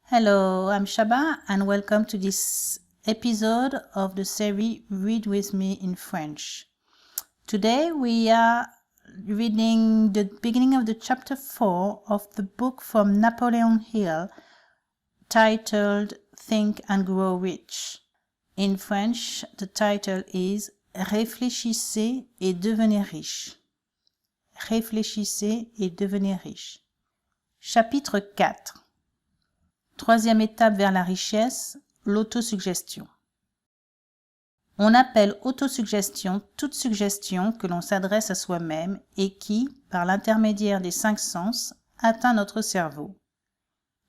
Hello, I'm Shaba and welcome to this episode of the series Read With Me in French. Today we are reading the beginning of the chapter 4 of the book from Napoleon Hill titled Think and Grow Rich. In French, the title is Réfléchissez et devenez riche. Réfléchissez et devenez riche. Chapitre 4. Troisième étape vers la richesse, l'autosuggestion. On appelle autosuggestion toute suggestion que l'on s'adresse à soi-même et qui, par l'intermédiaire des 5 sens, atteint notre cerveau.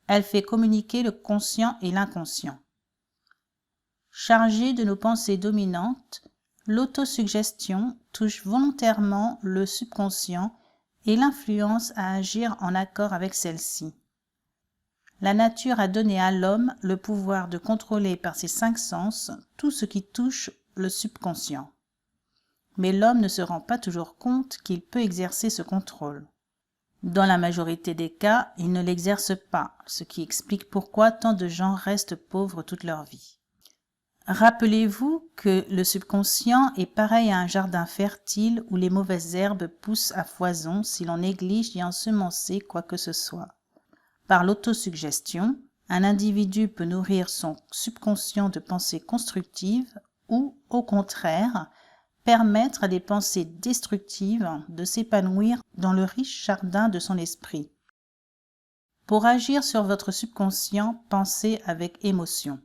Elle fait communiquer le conscient et l'inconscient. Chargée de nos pensées dominantes, l'autosuggestion touche volontairement le subconscient et l'influence à agir en accord avec celle-ci. La nature a donné à l'homme le pouvoir de contrôler par ses 5 sens tout ce qui touche le subconscient. Mais l'homme ne se rend pas toujours compte qu'il peut exercer ce contrôle. Dans la majorité des cas, il ne l'exerce pas, ce qui explique pourquoi tant de gens restent pauvres toute leur vie. Rappelez-vous que le subconscient est pareil à un jardin fertile où les mauvaises herbes poussent à foison si l'on néglige d'y ensemencer quoi que ce soit. Par l'autosuggestion, un individu peut nourrir son subconscient de pensées constructives ou, au contraire, permettre à des pensées destructives de s'épanouir dans le riche jardin de son esprit. Pour agir sur votre subconscient, pensez avec émotion.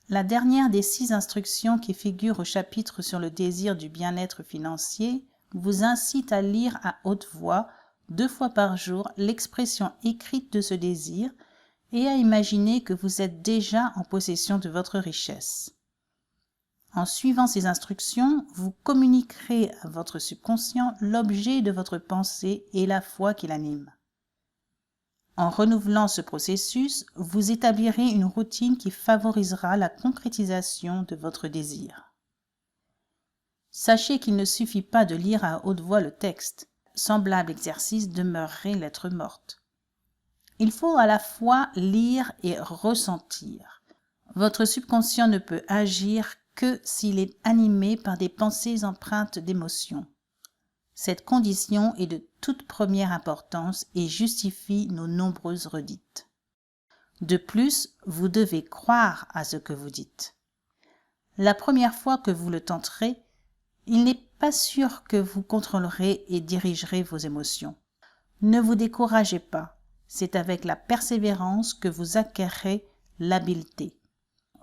La dernière des 6 instructions qui figurent au chapitre sur le désir du bien-être financier vous incite à lire à haute voix 2 fois par jour l'expression écrite de ce désir et à imaginer que vous êtes déjà en possession de votre richesse. En suivant ces instructions, vous communiquerez à votre subconscient l'objet de votre pensée et la foi qui l'anime. En renouvelant ce processus, vous établirez une routine qui favorisera la concrétisation de votre désir. Sachez qu'il ne suffit pas de lire à haute voix le texte. Semblable exercice demeurerait lettre morte. Il faut à la fois lire et ressentir. Votre subconscient ne peut agir que s'il est animé par des pensées empreintes d'émotion. Cette condition est de toute première importance et justifie nos nombreuses redites. De plus, vous devez croire à ce que vous dites. La première fois que vous le tenterez, il n'est pas sûr que vous contrôlerez et dirigerez vos émotions. Ne vous découragez pas, c'est avec la persévérance que vous acquerrez l'habileté.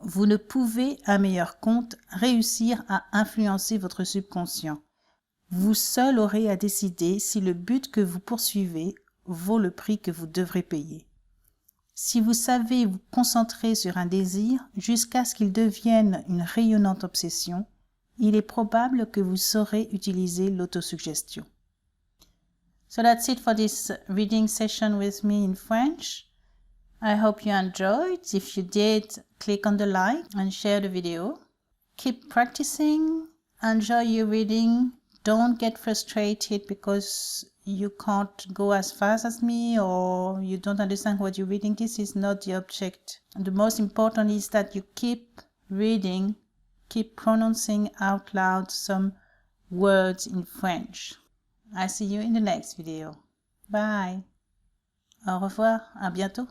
Vous ne pouvez, à meilleur compte, réussir à influencer votre subconscient. Vous seul aurez à décider si le but que vous poursuivez vaut le prix que vous devrez payer. Si vous savez vous concentrer sur un désir jusqu'à ce qu'il devienne une rayonnante obsession, il est probable que vous saurez utiliser l'autosuggestion. So that's it for this reading session with me in French. I hope you enjoyed. If you did, click on the like and share the video. Keep practicing. Enjoy your reading. Don't get frustrated because you can't go as fast as me or you don't understand what you're reading. This is not the object. The most important is that you keep reading. Keep pronouncing out loud some words in French. I see you in the next video. Bye. Au revoir. À bientôt.